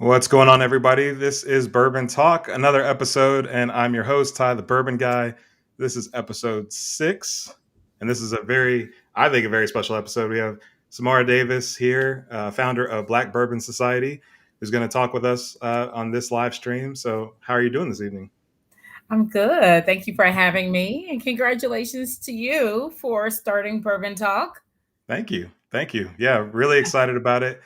What's going on, everybody? This is Bourbon Talk, another episode, and I'm your host, Ty, the Bourbon Guy. This is episode 6, and this is I think, a very special episode. We have Samara Davis here, founder of Black Bourbon Society, who's going to talk with us on this live stream. So, how are you doing this evening? I'm good. Thank you for having me, and congratulations to you for starting Bourbon Talk. Thank you. Thank you. Yeah, really excited about it.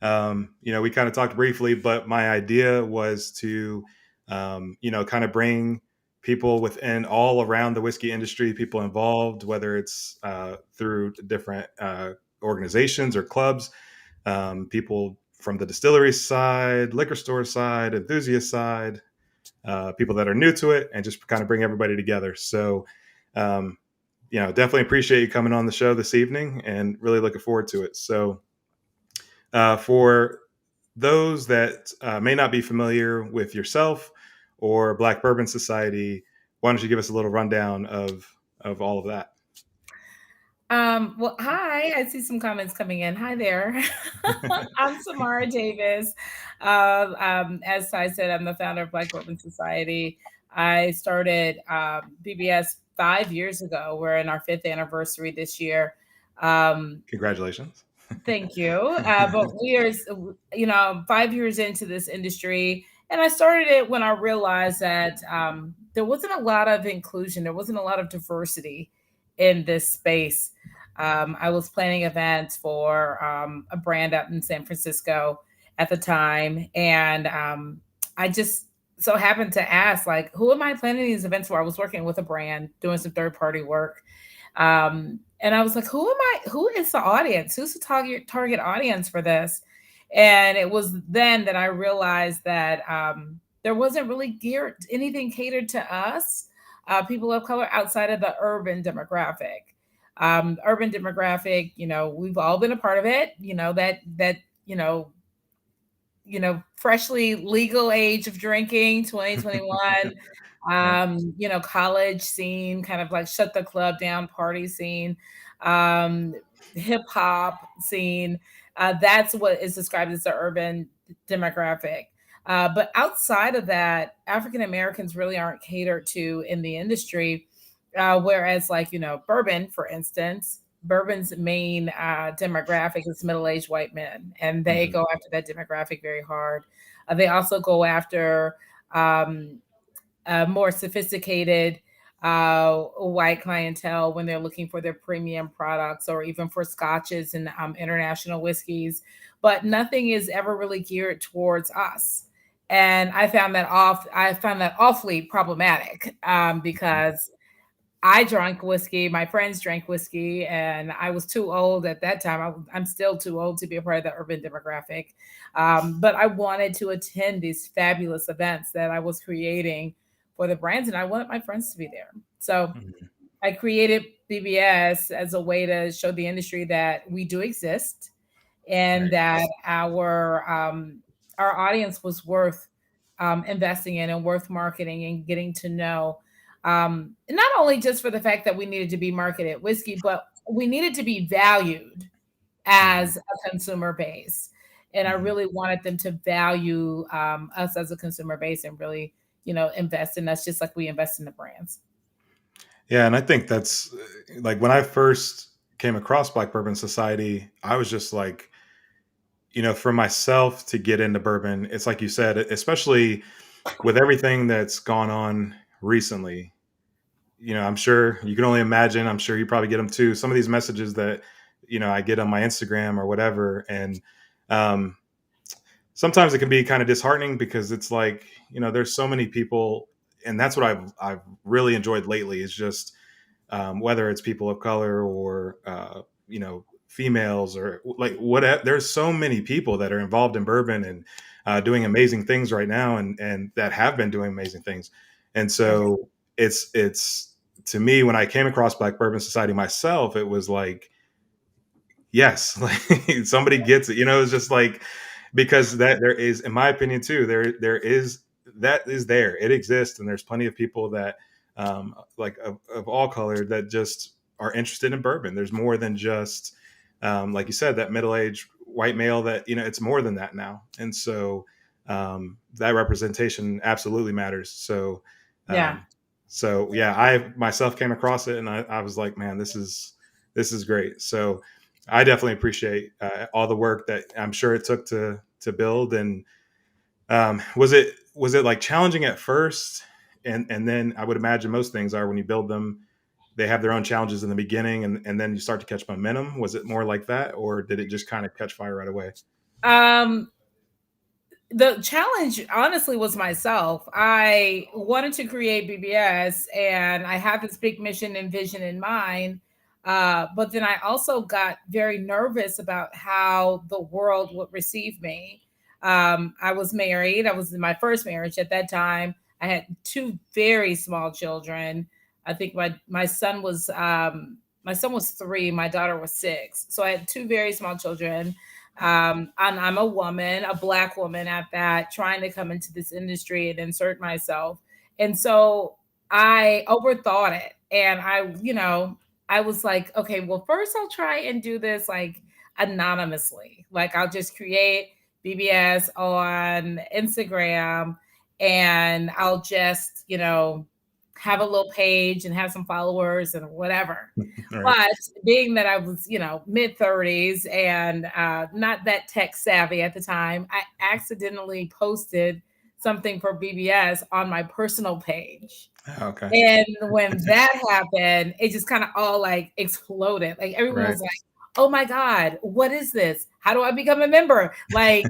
We kind of talked briefly, but my idea was to, kind of bring people within all around the whiskey industry, people involved, whether it's through different organizations or clubs, people from the distillery side, liquor store side, enthusiast side, people that are new to it, and just kind of bring everybody together. So, definitely appreciate you coming on the show this evening and really looking forward to it. So, for those that may not be familiar with yourself or Black Bourbon Society, why don't you give us a little rundown of all of that? Well, hi. I see some comments coming in. Hi there. I'm Samara Davis. As I said, I'm the founder of Black Bourbon Society. I started BBS 5 years ago. We're in our 5th anniversary this year. Congratulations. Thank you. But we are, 5 years into this industry, and I started it when I realized that there wasn't a lot of inclusion, there wasn't a lot of diversity in this space. I was planning events for a brand up in San Francisco at the time, and I just so happened to ask, like, who am I planning these events for? I was working with a brand, doing some third party work. And I was like, who is the audience? Who's the target audience for this? And it was then that I realized that there wasn't really anything catered to us, people of color, outside of the urban demographic. Urban demographic, we've all been a part of it, freshly legal age of drinking, 2021. College scene, kind of like shut the club down party scene, um, hip hop scene. That's what is described as the urban demographic. But outside of that, African Americans really aren't catered to in the industry. Whereas, like, bourbon, for instance, bourbon's main demographic is middle-aged white men, and they go after that demographic very hard. They also go after more sophisticated white clientele when they're looking for their premium products or even for scotches and international whiskeys, but nothing is ever really geared towards us. And I found that awfully problematic, because I drank whiskey, my friends drank whiskey, and I was too old at that time. I'm still too old to be a part of the urban demographic. But I wanted to attend these fabulous events that I was creating for the brands, and I wanted my friends to be there. So I created BBS as a way to show the industry that we do exist, and that our audience was worth investing in and worth marketing and getting to know. Not only just for the fact that we needed to be marketed whiskey, but we needed to be valued as a consumer base. And I really wanted them to value us as a consumer base and really, invest in us just like we invest in the brands. Yeah, and I think that's like when I first came across Black Bourbon Society, I was just like, for myself to get into bourbon, it's like you said, especially with everything that's gone on recently. I'm sure you can only imagine. I'm sure you probably get them too. Some of these messages that I get on my Instagram or whatever, and sometimes it can be kind of disheartening because it's like there's so many people, and that's what I've really enjoyed lately is just whether it's people of color or females or like whatever. There's so many people that are involved in bourbon and doing amazing things right now, and that have been doing amazing things. And Okay. so it's to me, when I came across Black Bourbon Society myself, it was like, yes, like somebody gets it. It's just like, because that there is, in my opinion too, there is, that is there. It exists, and there's plenty of people that like of all color that just are interested in bourbon. There's more than just like you said, that middle-aged white male, that it's more than that now. And so that representation absolutely matters. So Yeah. um, yeah, I myself came across it, and I was like, man, this is great. So I definitely appreciate all the work that I'm sure it took to build. And was it like challenging at first, and then I would imagine most things are, when you build them, they have their own challenges in the beginning, and then you start to catch momentum. Was it more like that, or did it just kind of catch fire right away? Um, the challenge honestly was myself. I wanted to create BBS and I had this big mission and vision in mind. But then I also got very nervous about how the world would receive me. I was married. I was in my first marriage at that time. I had two very small children. I think my son was 3, my daughter was 6. So I had two very small children. And I'm a woman, a Black woman at that, trying to come into this industry and insert myself. And so I overthought it. And I was like, okay, well, first I'll try and do this like anonymously. Like I'll just create BBS on Instagram and I'll just, have a little page and have some followers and whatever. All right. But being that I was, mid 30s and not that tech savvy at the time, I accidentally posted something for BBS on my personal page. Okay. And when that happened, it just kind of all like exploded. Like everyone Right. was like, oh my God, what is this? How do I become a member? Like,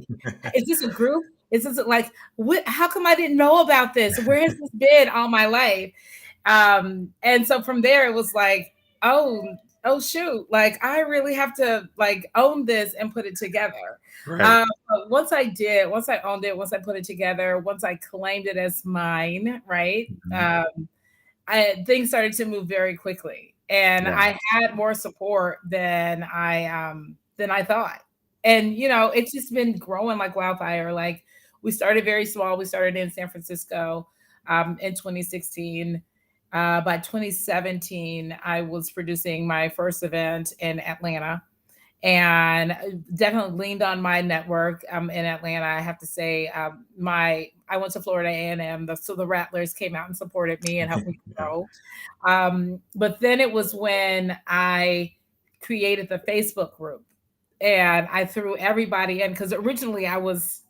is this a group? Is this like, how come I didn't know about this? Where has this been all my life? And so from there, it was like, oh shoot, like I really have to like own this and put it together. Right. But once I did, once I owned it, once I put it together, once I claimed it as mine, right? Mhm. Things started to move very quickly, and Yeah. I had more support than I thought. And it's just been growing like wildfire. Like we started very small. We started in San Francisco in 2016. By 2017, I was producing my first event in Atlanta and definitely leaned on my network in Atlanta. I have to say, I went to Florida A&M, so the Rattlers came out and supported me and helped me Yeah. grow. But then it was when I created the Facebook group, and I threw everybody in because originally I was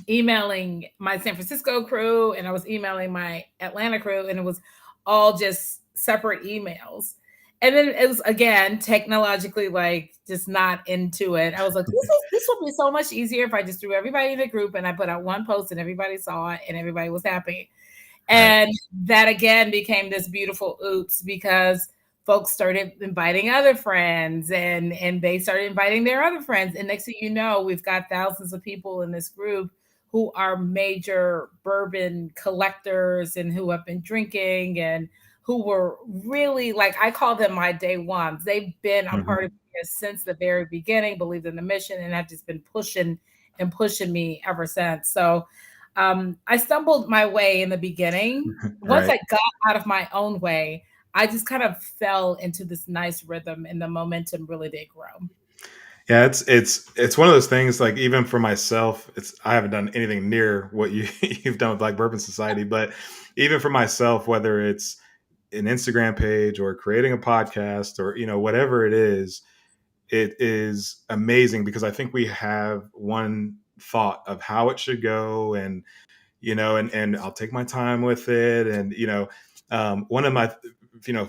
emailing my San Francisco crew and I was emailing my Atlanta crew, and it was all just separate emails. And then it was again technologically like just not into it. I was like, this would be so much easier if I just threw everybody in a group and I put out one post and everybody saw it and everybody was happy. Right. And that again became this beautiful oops because folks started inviting other friends and they started inviting their other friends. And next thing you know, we've got thousands of people in this group who are major bourbon collectors and who have been drinking and who were really like I call them my day ones. They've been a part Mhm. of it since the very beginning, believed in the mission, and have just been pushing and pushing me ever since. So I stumbled my way in the beginning. Once Right. I got out of my own way, I just kind of fell into this nice rhythm and the momentum really did grow. Yeah, it's one of those things. Like, even for myself, I haven't done anything near what you've done with Black Bourbon Society, but even for myself, whether it's an Instagram page or creating a podcast, or whatever it is amazing, because I think we have one thought of how it should go, and and I'll take my time with it. And one of my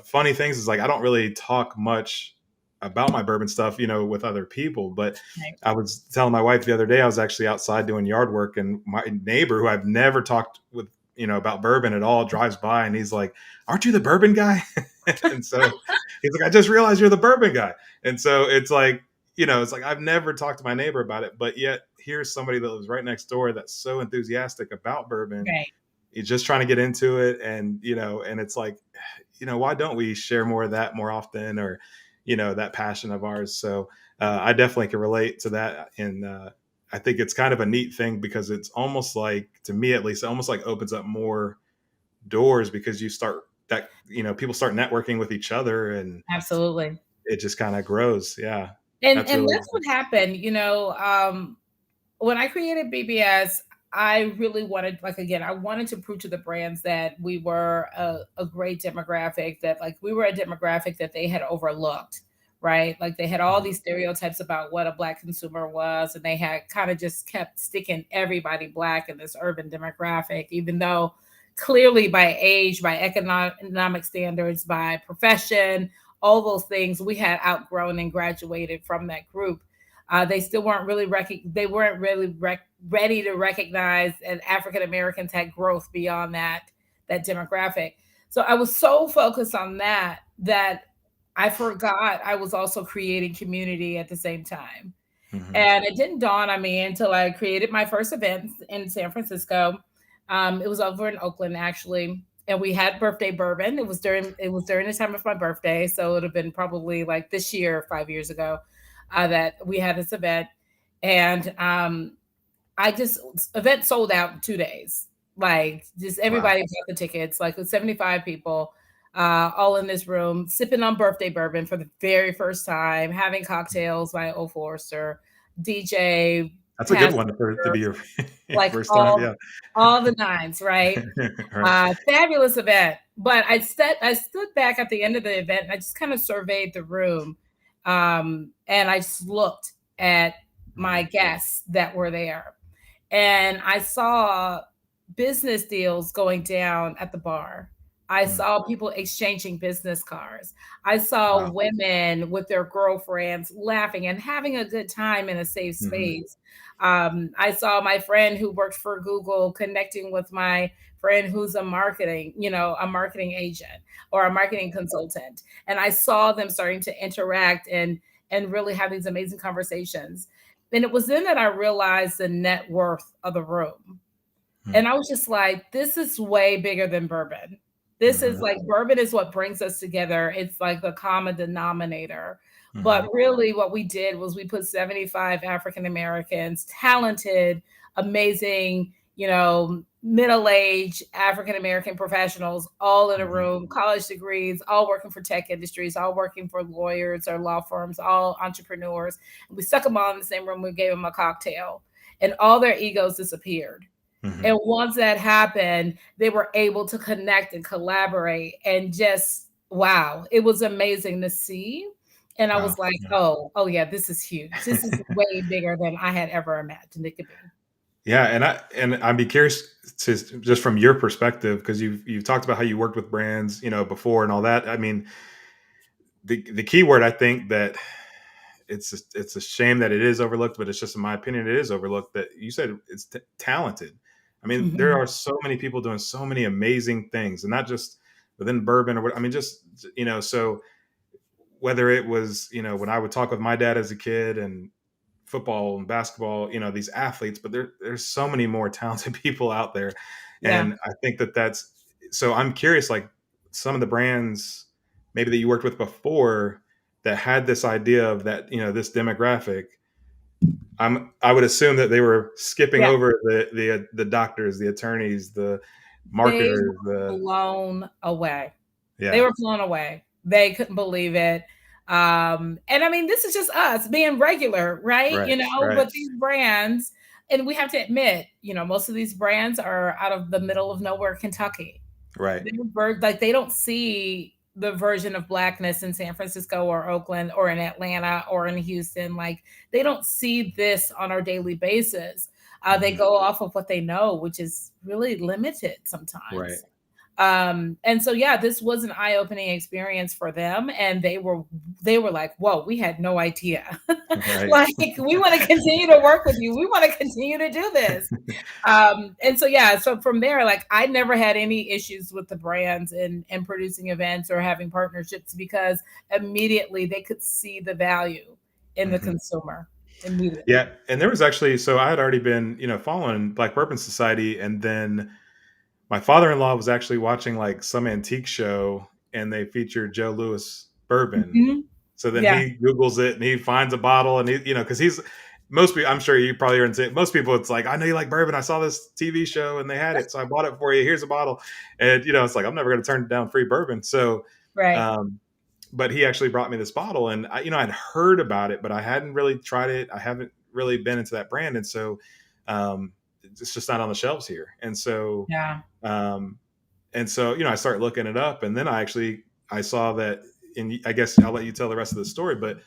funny things is, like, I don't really talk much about my bourbon stuff with other people. But Right. I was telling my wife the other day, I was actually outside doing yard work, and my neighbor, who I've never talked with about bourbon at all, drives by, and he's like, "Aren't you the bourbon guy?" And so he's like, "I just realized you're the bourbon guy." And so it's like, it's like, I've never talked to my neighbor about it, but yet here's somebody that lives right next door that's so enthusiastic about bourbon. Right. you're just trying to get into it, and and it's like, why don't we share more of that more often, or that passion of ours. So I definitely can relate to that, and I think it's kind of a neat thing, because it's almost like, to me at least, it almost like opens up more doors, because you start that people start networking with each other, and Absolutely. it just kind of grows. Yeah, And that's and really. that's what happened, when I created BBS, I really wanted, like, again, I wanted to prove to the brands that we were a great demographic, that like we were a demographic that they had overlooked, right? Like they had all Mhm, these stereotypes about what a black consumer was, and they had kind of just kept sticking everybody black in this urban demographic, even though clearly by age, by economic standards, by profession, all those things, we had outgrown and graduated from that group. They still weren't really ready to recognize that African Americans had growth beyond that demographic. So I was so focused on that I forgot I was also creating community at the same time. mhm. And it didn't dawn on me until I created my first event in San Francisco. It was over in Oakland actually, and we had birthday bourbon. It was during the time of my birthday, so it would have been probably like this year, 5 years ago, that we had this event, and I just event sold out in 2 days. Like just Wow. everybody bought the tickets, like 75 people, all in this room, sipping on birthday bourbon for the very first time, having cocktails by Old Forester, DJ, That's a good pastor, one to be your like first time. Yeah. all the nines, right? Right. Fabulous event. But I stood back at the end of the event and I just kind of surveyed the room. And I just looked at my Mhm, guests that were there. And I saw business deals going down at the bar. I mm. saw people exchanging business cards. I saw Wow. women with their girlfriends laughing and having a good time in a safe Mhm, space. I saw my friend who worked for Google connecting with my friend who's a marketing agent or a marketing consultant. And I saw them starting to interact and really have these amazing conversations. And it was then that I realized the net worth of the room. mm, And I was just like, this is way bigger than bourbon. This is mhm, like bourbon is what brings us together. It's like the common denominator. But mhm, really, what we did was we put 75 African Americans, talented, amazing, middle aged African American professionals, all in a mhm. room, college degrees, all working for tech industries, all working for lawyers or law firms, all entrepreneurs. We stuck them all in the same room. We gave them a cocktail, and all their egos disappeared. Mhm. And once that happened, they were able to connect and collaborate and just wow, it was amazing to see. And I Wow. was like, Yeah. oh yeah, this is huge. This is way bigger than I had ever imagined it could be. Yeah, and I'd be curious to, just from your perspective, because you've talked about how you worked with brands, before and all that. I mean, the key word, I think, that it's a shame that it is overlooked, but it's just in my opinion it is overlooked, that you said it's talented. I mean, there Mhm. are so many people doing so many amazing things, and not just within bourbon or what. I mean, just so whether it was when I would talk with my dad as a kid, and football and basketball, these athletes, but there's so many more talented people out there. Yeah. And I think that's, so I'm curious, like, some of the brands maybe that you worked with before that had this idea of that, this demographic. I would assume that they were skipping Yeah. over the doctors, the attorneys, the They marketers, were blown away. They yeah, were blown away. They couldn't believe it. And I mean, this is just us being regular, right? right, right, But these brands, and we have to admit, most of these brands are out of the middle of nowhere, Kentucky. right. Like they don't see the version of blackness in San Francisco or Oakland or in Atlanta or in Houston. Like they don't see this on our daily basis. They Mhm, go off of what they know, which is really limited right. sometimes. And so yeah, this was an eye-opening experience for them, and they were like, whoa, we had no idea. Right. Like we want to continue to work with you, we want to continue to do this. And so yeah, so from there, like I never had any issues with the brands and producing events or having partnerships, because immediately they could see the value in the Mhm. consumer immediately. Yeah, and there was actually, so I had already been, following Black Bourbon Society, and then my father-in-law was actually watching like some antique show and they featured Joe Louis bourbon. Mhm. So then Yeah, he Googles it and he finds a bottle and he, because he's most people, I'm sure you probably heard it. Most people, it's like, I know you like bourbon. I saw this TV show and they had it, so I bought it for you. Here's a bottle, and it's like I'm never going to turn down free bourbon. So, right. um, but he actually brought me this bottle, and I'd heard about it, but I hadn't really tried it. I haven't really been into that brand, and so it's just not on the shelves here. Yeah. Um, and so I start looking it up, and then I saw that, and I guess I'll let you tell the rest of the story. But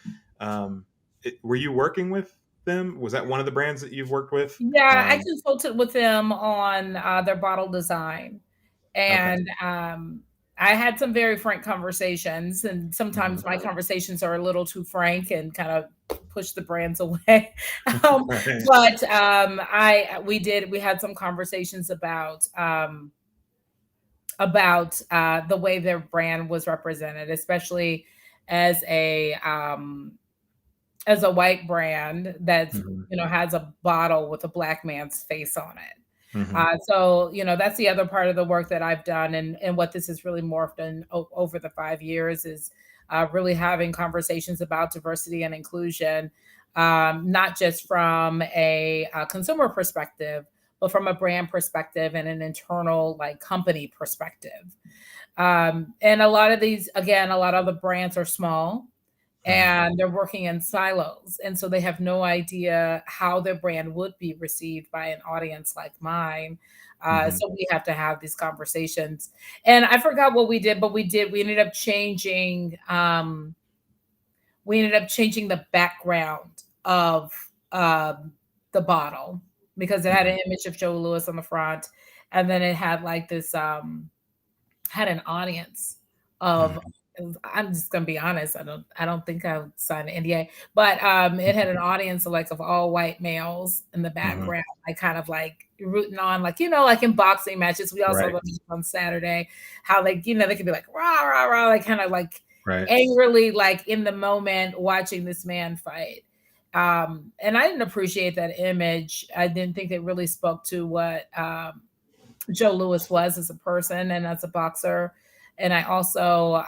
were you working with them? Was that one of the brands that you've worked with? Yeah, I consulted with them on, their bottle design, Okay. and, I had some very frank conversations, and Hmm. sometimes my conversations are a little too frank and kind of push the brands away. Um, Right. but, we had some conversations about the way their brand was represented, especially as a white brand that's Hmm. has a bottle with a black man's face on it. Hmm. So that's the other part of the work that I've done, and what this has really morphed in over the 5 years is really having conversations about diversity and inclusion, not just from a consumer perspective, but from a brand perspective and an internal like company perspective. And a lot of these, again, a lot of the brands are small Hmm. and they're working in silos. And so they have no idea how their brand would be received by an audience like mine. Hmm. So we have to have these conversations. And I forgot what we did, but we ended up changing the background of the bottle because it had Hmm. an image of Joe Louis on the front. And then it had like this had an audience of Hmm. I'm just gonna be honest, I don't think I would sign an NDA, but it had an audience of all white males in the Hmm. background, like kind of like rooting on, like like in boxing matches. We also Right. saw them on Saturday, how they could be like rah rah rah, like kind of like Right. angrily like in the moment watching this man fight. And I didn't appreciate that image. I didn't think it really spoke to what Joe Louis was as a person and as a boxer. And I also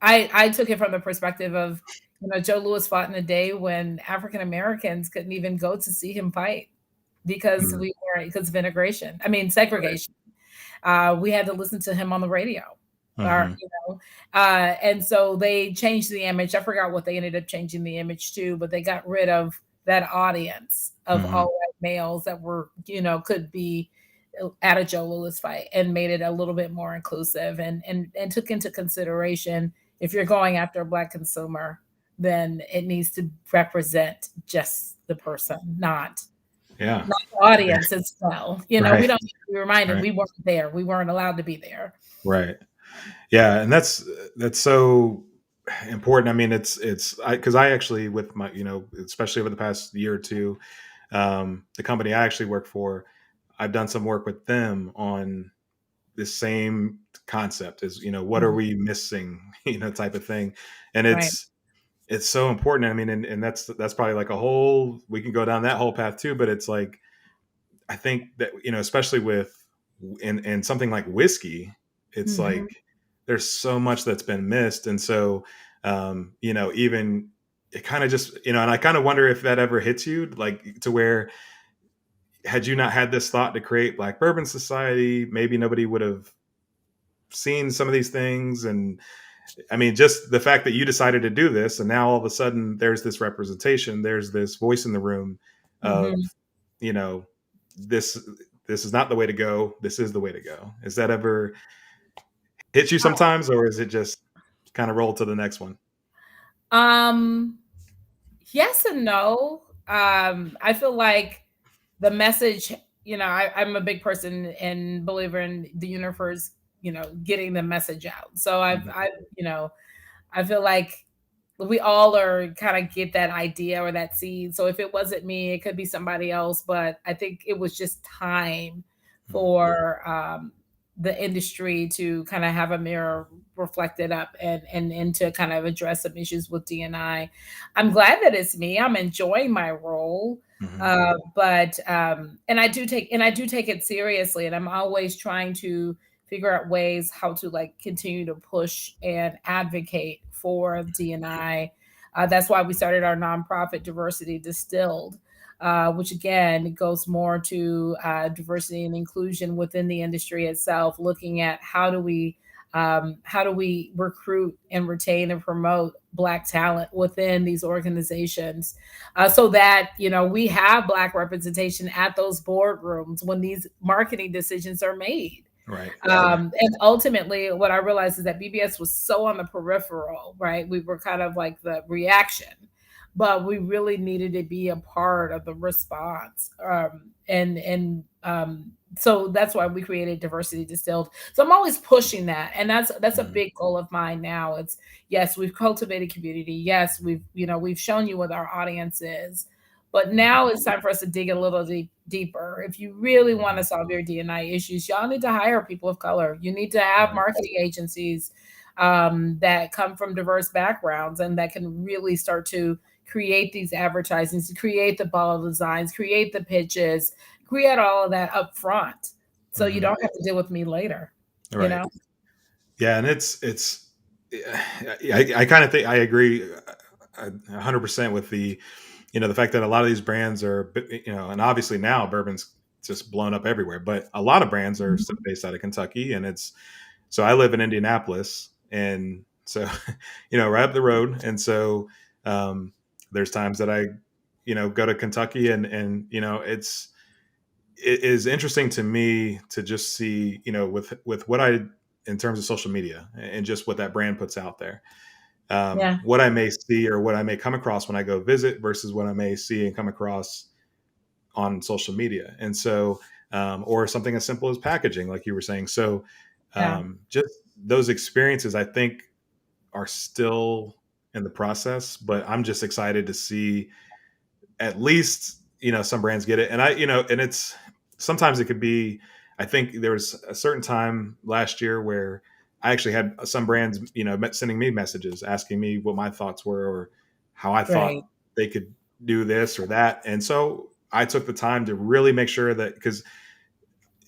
I took it from the perspective of, Joe Louis fought in a day when African Americans couldn't even go to see him fight Hmm. because of integration. I mean Right. segregation. We had to listen to him on the radio. Or, Hmm. and so they changed the image. I forgot what they ended up changing the image to, but they got rid of that audience of all Hmm. white males that were, could be at a Joe Louis fight and made it a little bit more inclusive and took into consideration if you're going after a black consumer, then it needs to represent just the person, Yeah. not the audience as well. We Right. don't need to be reminded Right. we weren't there. We weren't allowed to be there. Right. Yeah, and that's so important. I mean, it's because I actually, with my, especially over the past year or two, the company I actually work for, I've done some work with them on this same concept. Is what are Mhm. we missing, type of thing, and Right. it's so important. I mean, and that's probably like a whole, we can go down that whole path too. But it's like, I think that especially with in something like whiskey, it's like Mhm. there's so much that's been missed, and so even it kind of just and I kind of wonder if that ever hits you, like to where had you not had this thought to create Black Bourbon Society, maybe nobody would have seen some of these things. And I mean, just the fact that you decided to do this, and now all of a sudden there's this representation, there's this voice in the room of, Mhm. you know, this this is not the way to go. This is the way to go. Is that ever hit you sometimes, or is it just kind of roll to the next one? Um, yes and no. I feel like the message, I'm a big person and believer in the universe, getting the message out. So Mhm. I feel like we all are kind of get that idea or that seed. So if it wasn't me, it could be somebody else. But I think it was just time Mhm. for the industry to kind of have a mirror reflected up and to kind of address some issues with DNI. I'm glad that it's me. I'm enjoying my role. Hmm. But I do take it seriously, and I'm always trying to figure out ways how to like continue to push and advocate for D&I. That's why we started our nonprofit Diversity Distilled, which again goes more to diversity and inclusion within the industry itself, looking at how do we recruit and retain and promote Black talent within these organizations, so that we have Black representation at those boardrooms when these marketing decisions are made. Right. Right. And ultimately, what I realized is that BBS was so on the peripheral, right? We were kind of like the reaction, but we really needed to be a part of the response. So that's why we created Diversity Distilled. So I'm always pushing that, and that's a Hmm. big goal of mine now. It's yes, we've cultivated community. Yes, we've shown you what our audience is, but now it's time for us to dig a little deeper. If you really want to Hmm. solve your D&I issues, y'all need to hire people of color. You need to have Right. marketing agencies that come from diverse backgrounds and that can really start to create these advertisements, create the bottle designs, create the pitches, create all of that up front. So you Hmm. don't have to deal with me later, you Right. know? Yeah, and it's I kind of think I agree 100% with the fact that a lot of these brands are, and obviously now bourbon's just blown up everywhere, but a lot of brands are still Mhm. based out of Kentucky, and it's so I live in Indianapolis, and so right up the road, and so um, there's times that I go to Kentucky, and it is interesting to me to just see, with what I in terms of social media and just what that brand puts out there, Yeah, what I may see or what I may come across when I go visit versus what I may see and come across on social media. And so, or something as simple as packaging, like you were saying. So, yeah, just those experiences, I think, are still in the process, but I'm just excited to see at least some brands get it. And and it's sometimes it could be, I think there was a certain time last year where I actually had some brands sending me messages asking me what my thoughts were or how I thought right. they could do this or that. And so I took the time to really make sure that, because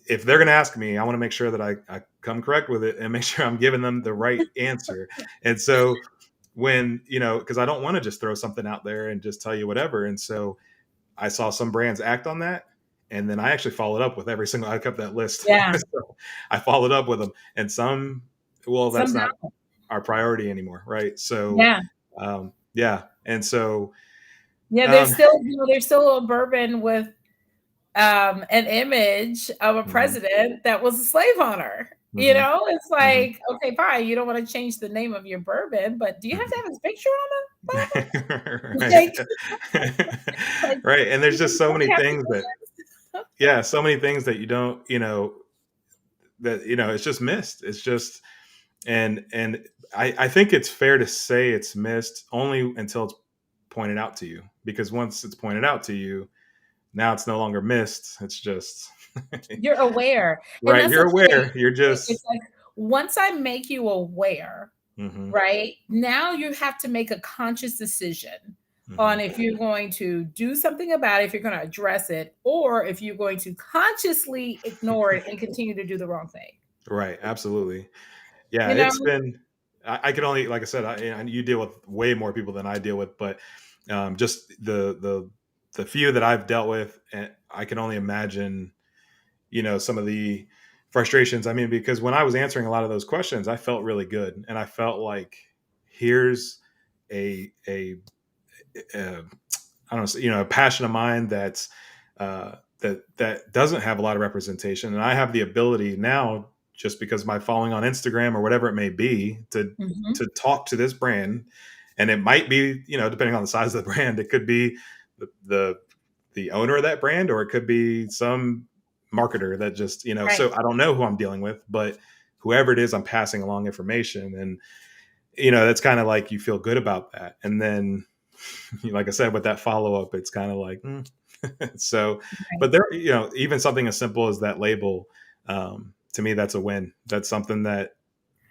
if they're going to ask me, I want to make sure that I come correct with it and make sure I'm giving them the right answer. And so when because I don't want to just throw something out there and just tell you whatever. And so I saw some brands act on that, and then I actually followed up with every single. I kept that list, Yeah. so I followed up with them, and some, well, that's not Somehow. our priority anymore, right? So, Yeah. yeah, and so, Yeah, um, there's still a bourbon with an image of a mhm, president that was a slave owner. mhm, It's mhm, like, okay, fine, you don't want to change the name of your bourbon, but do you have to mhm. have his picture on the bottle? Right, Like, like right, and there's you just so don't many have things that, to. yeah, so many things that you don't, that it's just missed. It's just and I think it's fair to say it's missed only until it's pointed out to you, because once it's pointed out to you, now it's no longer missed. It's just You're aware, and right. that's the You're thing. aware. You're just It's like once I make you aware, hmm right? Now you have to make a conscious decision on hmm if you're going to do something about it, if you're going to address it, or if you're going to consciously ignore it and continue to do the wrong thing. right. Absolutely. Yeah. You know? It's been. I can only, like I said, and you deal with way more people than I deal with, but just the few that I've dealt with, and I can only imagine some of the frustrations. I mean, because when I was answering a lot of those questions, I felt really good, and I felt like here's a I don't know, a passion of mine that's that doesn't have a lot of representation, and I have the ability now, just because of my following on Instagram or whatever it may be, Mhm. to talk to this brand, and it might be, depending on the size of the brand, it could be the owner of that brand, or it could be some marketer that just, Right. so I don't know who I'm dealing with, but whoever it is, I'm passing along information. And, that's kind of like you feel good about that. And then, like I said, with that follow up, it's kind of like, so, Right. but there, even something as simple as that label, to me, that's a win. That's something that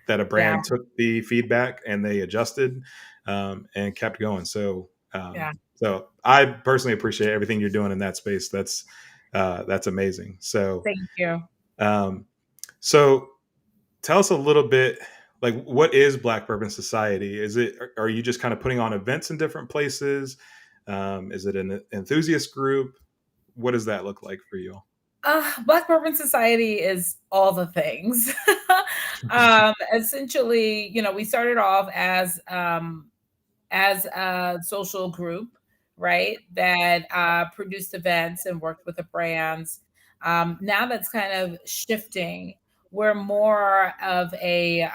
a Yeah. brand took the feedback and they adjusted, and kept going. So, Yeah. So I personally appreciate everything you're doing in that space. That's amazing. Thank you. Um, so tell us a little bit, like, what is Black Bourbon Society? Are you just kind of putting on events in different places? Is it an enthusiast group? What does that look like for you? Black Bourbon Society is all the things. Essentially, we started off as a social group, right? That produced events and worked with the brands. Now that's kind of shifting. We're more of a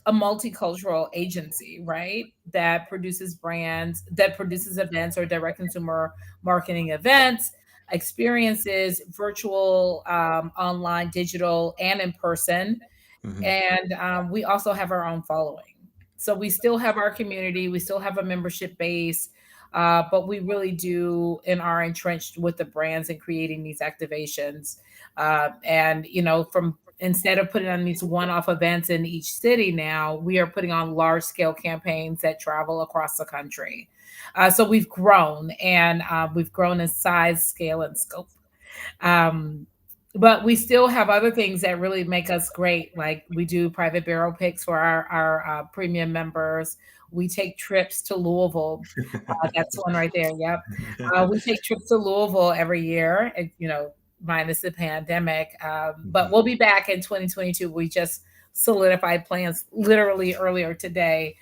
multicultural agency, right? That produces brands, that produces events or direct consumer marketing events, experiences, virtual, online, digital, and in person. Hmm. And we also have our own following. So we still have our community, we still have a membership base, but we really do and are entrenched with the brands and creating these activations. And, from instead of putting on these one off events in each city, now we are putting on large scale campaigns that travel across the country. So we've grown and we've grown in size, scale, and scope. Um, but we still have other things that really make us great. Like we do private barrel picks for our premium members. We take trips to Louisville. That's one right there. Yep. We take trips to Louisville every year, and, minus the pandemic. But Hmm. we'll be back in 2022. We just solidified plans literally earlier today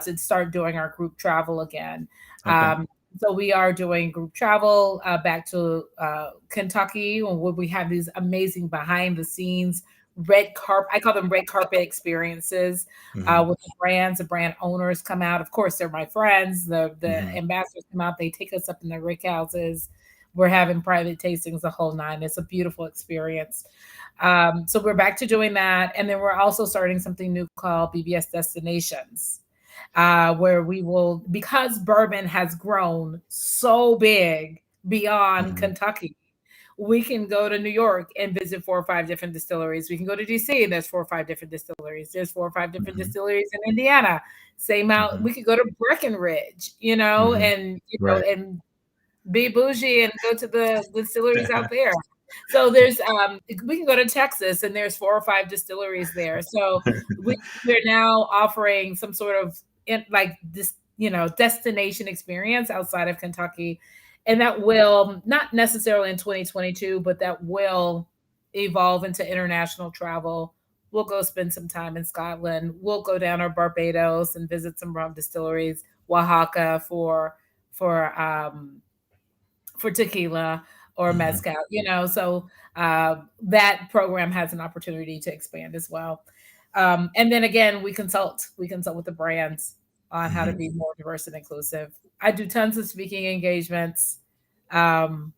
to start doing our group travel again. Okay. So we are doing group travel back to Kentucky, where we have these amazing behind the scenes red carpet. I call them red carpet experiences Hmm. with the brands. The brand owners come out. Of course, they're my friends. The Hmm. ambassadors come out. They take us up in their rick houses. We're having private tastings, the whole nine. It's a beautiful experience. So we're back to doing that, and then we're also starting something new called BBS Destinations, where we will, because bourbon has grown so big beyond Hmm. Kentucky, we can go to New York and visit 4 or 5 different distilleries. We can go to DC and there's 4 or 5 different distilleries. There's 4 or 5 different Hmm. distilleries in Indiana. Same out. Hmm. We could go to Breckenridge, Hmm. and Right. and be bougie and go to the distilleries out there. So there's we can go to Texas and there's 4 or 5 distilleries there. So we're now offering some sort of like this, destination experience outside of Kentucky. And that will not necessarily in 2022, but that will evolve into international travel. We'll go spend some time in Scotland. We'll go down to Barbados and visit some rum distilleries, Oaxaca for tequila or Hmm. mezcal, so that program has an opportunity to expand as well. And then again, we consult with the brands on how to Hmm. be more diverse and inclusive. I do tons of speaking engagements. um,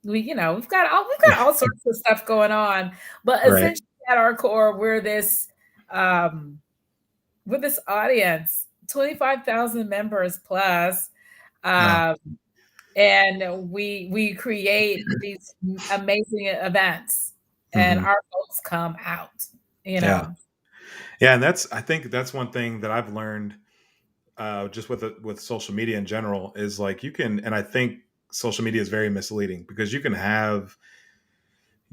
we've got all sorts of stuff going on, but Right. essentially at our core, um, we're this audience, 25,000 members plus. Wow. um, and we create these amazing events, and Hmm. our folks come out, you Yeah. know. Yeah. And I think that's one thing that I've learned, just with social media in general, is like and I think social media is very misleading because you can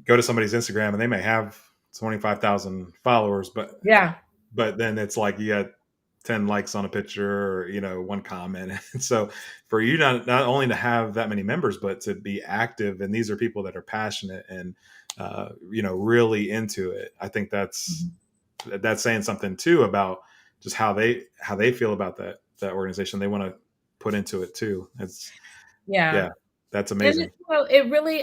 go to somebody's Instagram and they may have 25,000 followers, Yeah, but then it's like you got 10 likes on a picture, or one comment. And so for you not only to have that many members, but to be active, and these are people that are passionate and really into it, I think mhm, that's saying something too about just how they feel about that organization. They want to put into it too. It's yeah. Yeah, that's And amazing. it really,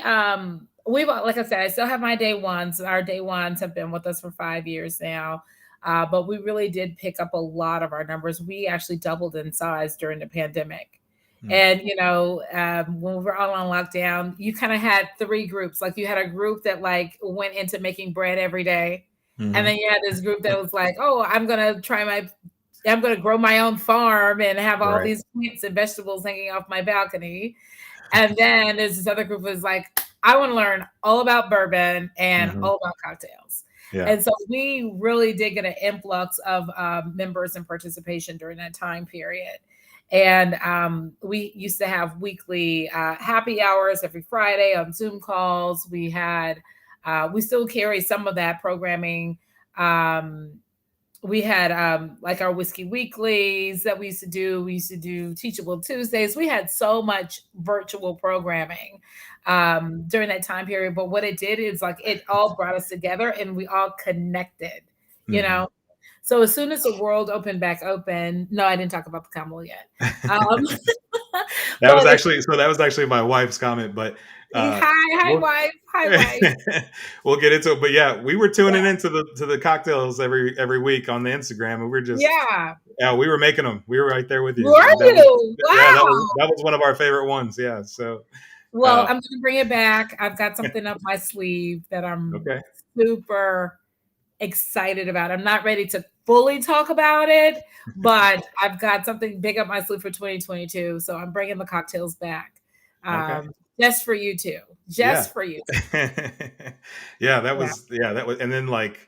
we've like I said, I still have my day ones. Our day ones have been with us for 5 years now. But we really did pick up a lot of our numbers. We actually doubled in size during the pandemic. And when we were all on lockdown, you kind of had three groups. Like you had a group that like went into making bread every day, and Hmm. then you had this group that was like, "Oh, I'm gonna grow my own farm and have all Right. these plants and vegetables hanging off my balcony." And then there's this other group was like, I want to learn all about bourbon and Hmm. all about cocktails. Yeah. And so we really did get an influx of members and participation during that time period. And we used to have weekly happy hours every Friday on Zoom calls. We still carry some of that programming. Um, we had like our whiskey weeklies that we used to do. We used to do teachable Tuesdays. We had so much virtual programming during that time period. But what it did is like it all brought us together and we all connected, you Mhm. know. So as soon as the world opened back open, no, I didn't talk about the camel yet. Um, That was but actually that was actually my wife's comment, but, hi, we'll wife, hi, wife. we'll get into it, but yeah, we were Yeah, tuning into the cocktails every week on the Instagram, and we're just yeah. yeah, we were making them. We were right there with you. Were That was you? yeah, Wow. that was one of our favorite ones, yeah, so, Well, uh, I'm gonna bring it back. I've got something up my sleeve that I'm okay, super excited about. I'm not ready to fully talk about it, but I've got something big up my sleeve for 2022. So I'm bringing the cocktails back, okay, just for you two, yeah. just for you two. Yeah, Yeah, that was and then, like,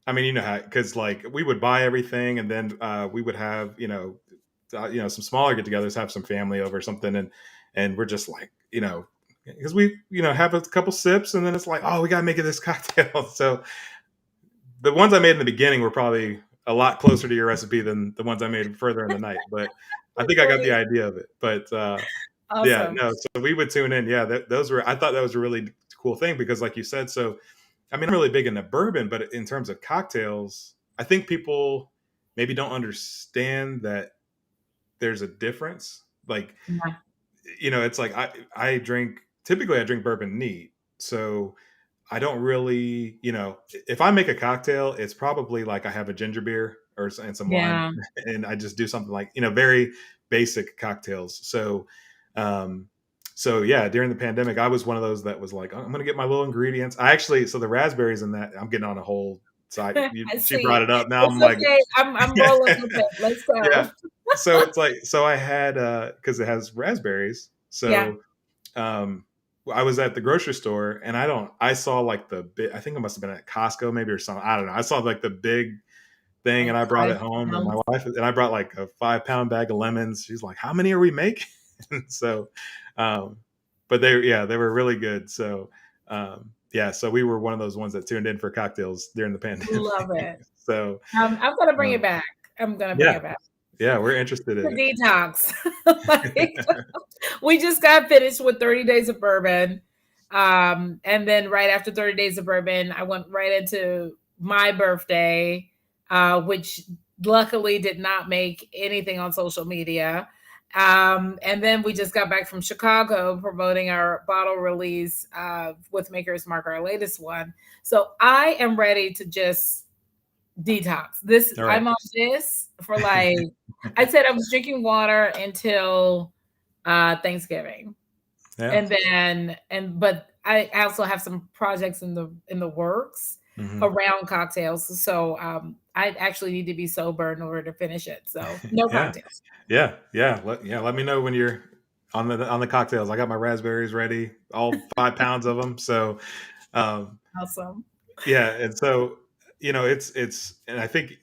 I mean, you know how because like we would buy everything, and then we would have some smaller get-togethers, have some family over or something, and we're just like because we have a couple sips, and then it's like, oh, we gotta make it this cocktail. So the ones I made in the beginning were probably a lot closer to your recipe than the ones I made further in the night, but I think I got the great, idea of it. But yeah, awesome. no, so we would tune in. Yeah, those were I thought that was a really cool thing because, like you said, so I mean, I'm really big into bourbon, but in terms of cocktails, I think people maybe don't understand that there's a difference. Like, Yeah, it's like I drink bourbon neat. So I don't really, if I make a cocktail, it's probably like I have a ginger beer and some lime, yeah. and I just do something like very basic cocktails. Um, so yeah, during the pandemic, I was one of those that was like, oh, I'm gonna get my little ingredients. I actually, so the raspberries in that, I'm getting on a whole side. I She brought see. it up. Now It's I'm like, okay. I'm rolling with it. Let's yeah. go. So it's like, so I had because it has raspberries. Yeah, So I was at the grocery store and I saw like the big, I think it must have been at Costco maybe or something. I don't know. I saw like the big thing and like I brought five it home, and my pounds. wife and I brought like a 5 pound bag of lemons. She's like, how many are we making? So, um, but they were really good. So, yeah, so we were one of those ones that tuned in for cocktails during the pandemic. Love it. So, I'm gonna bring it um, back. I'm gonna bring yeah, it back. yeah, we're interested The in detox. Like, we just got finished with 30 days of bourbon. And then right after 30 days of bourbon, I went right into my birthday, which luckily did not make anything on social media. And then we just got back from Chicago promoting our bottle release with Maker's Mark, our latest one. So I am ready to just detox. This it. All right. I'm on this for like I said I was drinking water until Thanksgiving. Yeah. But I also have some projects in the works Hmm. around cocktails. So I actually need to be sober in order to finish it. So no Yeah. cocktails. Yeah. Let me know when you're on the cocktails. I got my raspberries ready, all 5 pounds of them. So, um, Awesome. yeah, and so and I think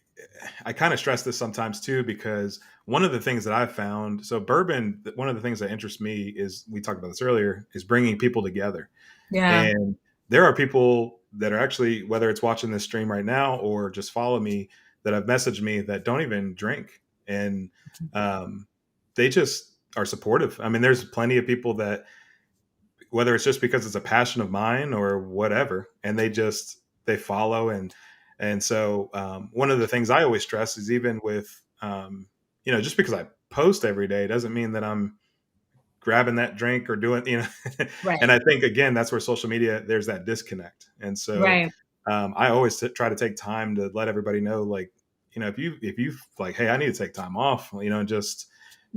I kind of stress this sometimes too because one of the things that I've found, so bourbon, one of the things that interests me is we talked about this earlier, is bringing people together. Yeah. And there are people that are actually, whether it's watching this stream right now or just follow me, that have messaged me that don't even drink, and um, they just are supportive. I mean, there's plenty of people that, whether it's just because it's a passion of mine or whatever, and they follow, and so one of the things I always stress is, even with just because I post every day doesn't mean that I'm grabbing that drink or doing and Right. I think, again, that's where social media, there's that disconnect. And so Right. I always try to take time to let everybody know, like, if you like, hey, I need to take time off, and just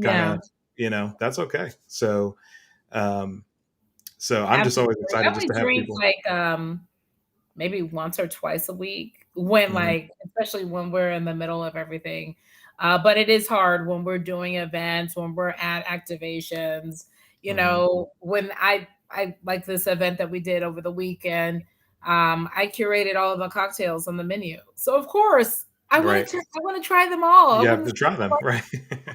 kind Yeah. of, that's okay. So um I'm just always Absolutely. I excited just only to have drink people. like maybe once or twice a week when Mhm, like especially when we're in the middle of everything. But it is hard when we're doing events, when we're at activations, mhm. when I like this event that we did over the weekend. I curated all of the cocktails on the menu. So of course Right. I want to try them all. I You have want to to try them. Right.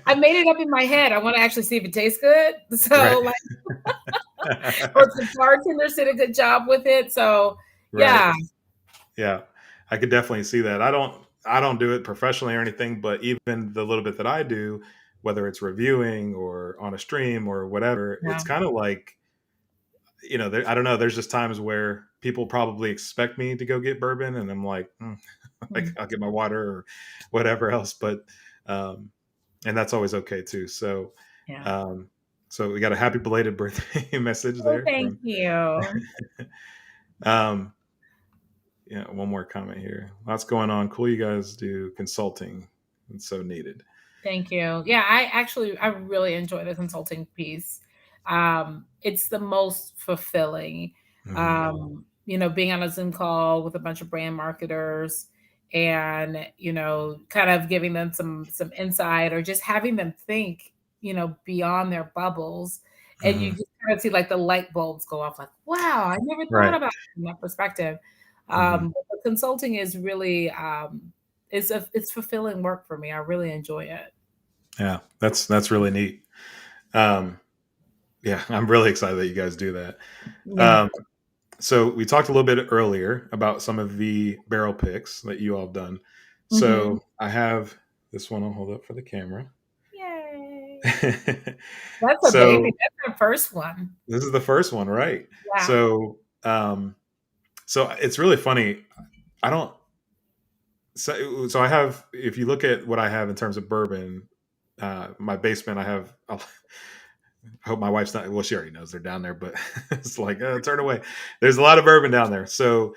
I made it up in my head. I want to actually see if it tastes good. Right. So like, or if the bartenders did a good job with it. So Right. yeah. Yeah. I could definitely see that. I don't do it professionally or anything, but even the little bit that I do, whether it's reviewing or on a stream or whatever, Yeah. it's kind of like, I don't know. There's just times where people probably expect me to go get bourbon, and I'm like, like Mm, I'll get my water or whatever else. But um, and that's always okay too. yeah. Um, so we got a happy belated birthday message Oh, there thank from. you. Um, yeah, one more comment here. Lots going on. Cool, you guys do consulting. It's so needed. Thank you. Yeah, I really enjoy the consulting piece. It's the most fulfilling. Hmm. Being on a Zoom call with a bunch of brand marketers and, kind of giving them some insight or just having them think, beyond their bubbles. And you Hmm. just kind of see like the light bulbs go off, like, wow, I never thought Right. about it from that perspective. Hmm. But consulting is really it's fulfilling work for me. I really enjoy it. Yeah, that's really neat. Um, yeah, I'm really excited that you guys do that. Yeah. Um, so we talked a little bit earlier about some of the barrel picks that you all have done. Mhm. So I have this one. I'll hold up for the camera. Yay. That's a baby. So That's our first one. this is the first one, right? Yeah. So so it's really funny. I don't. So I have. If you look at what I have in terms of bourbon, my basement, I have. I hope my wife's not. Well, she already knows they're down there, but it's like turn away. There's a lot of bourbon down there, so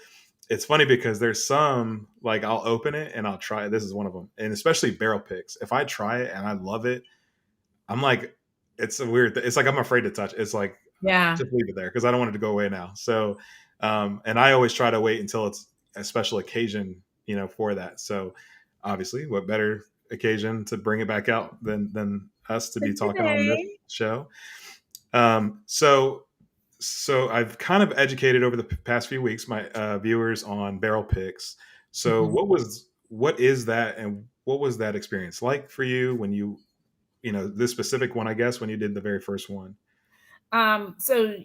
it's funny because there's some like I'll open it and I'll try it. This is one of them, and especially barrel picks. If I try it and I love it, I'm like, it's a weird. It's like I'm afraid to touch. It's like Yeah. just leave it there because I don't want it to go away now. So, and I always try to wait until it's a special occasion, for that. So, obviously, what better occasion to bring it back out than us to be And talking on this today. show? So I've kind of educated over the past few weeks my viewers on barrel picks. So Mhm. what is that, and what was that experience like for you when this specific one? I guess when you did the very first one. So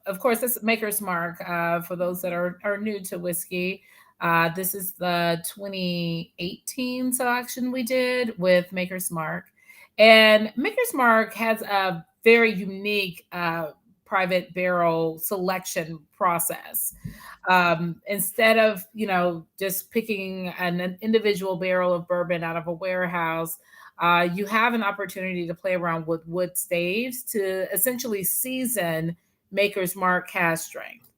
of course, this Maker's Mark. For those that are new to whiskey, this is the 2018 selection we did with Maker's Mark, and Maker's Mark has a very unique private barrel selection process. Instead of just picking an individual barrel of bourbon out of a warehouse, you have an opportunity to play around with wood staves to essentially season Maker's Mark cask strength.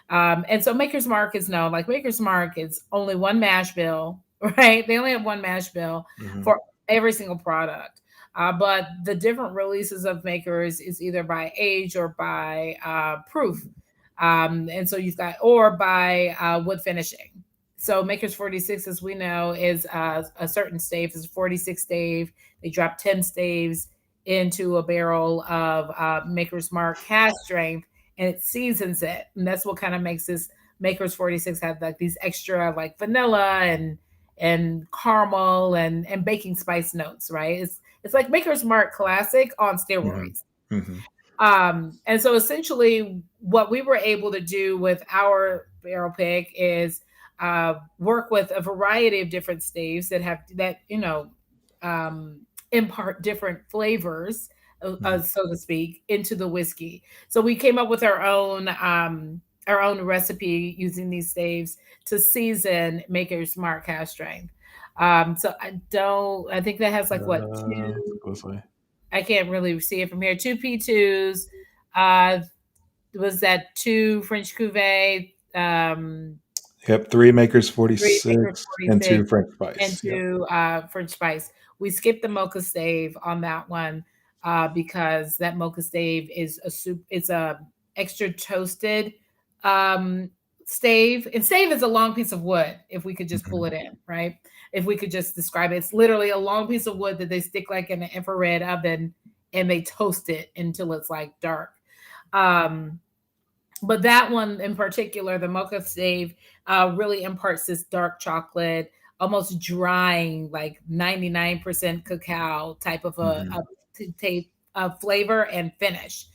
And so Maker's Mark is known, like Maker's Mark is only one mash bill, right? They only have one mash bill Hmm. for every single product. But the different releases of Makers is either by age or by proof. And so you've got, or by wood finishing. So Makers 46, as we know, is a certain stave, is a 46 stave. They drop 10 staves into a barrel of Maker's Mark cask strength, and it seasons it. And that's what kind of makes this Maker's 46 have like these extra like vanilla and caramel and baking spice notes, right? It's like Maker's Mark Classic on Hmm. steroids. Hmm. And so essentially, what we were able to do with our barrel pick is work with a variety of different staves that have that impart different flavors, Hmm. so to speak, into the whiskey. So we came up with our own recipe using these staves to season Maker's Mark cask strength. So I think that has like what Too two closely. I can't really see it from here. Two P2s. Uh, was that two French Cuvée, Yep, three makers, three Maker's 46, and 46, two French and spice. Yep. two French Spice. We skipped the mocha stave on that one because that mocha stave is a soup. It's a extra toasted um, stave, and stave is a long piece of wood. If we could just pull Hmm. it in, right? If we could just describe it, it's literally a long piece of wood that they stick like in an infrared oven and they toast it until it's like dark. Um, but that one in particular, the mocha stave, really imparts this dark chocolate, almost drying, like 99% cacao type of Hmm. a flavor and finish.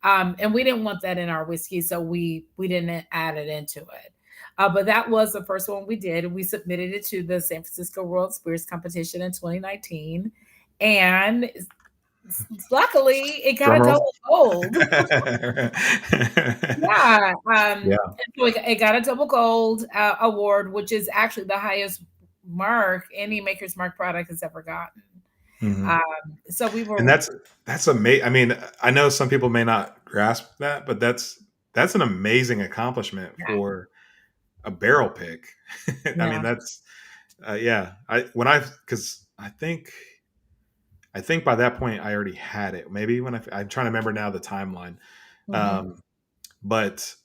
And we didn't want that in our whiskey, so we didn't add it into it. But that was the first one we did. We submitted it to the San Francisco World Spirits Competition in 2019, and luckily it got Drum a roll. double gold. Yeah, Yeah. so it got a double gold award, which is actually the highest mark any Maker's Mark product has ever gotten. Hmm. Um, so we And were, that's amazing. I mean, I know some people may not grasp that, but that's an amazing accomplishment yeah, for a barrel pick. I mean, yeah, that's yeah. I when I because I think by that point I already had it. Maybe when I'm trying to remember now the timeline, hmm, um, but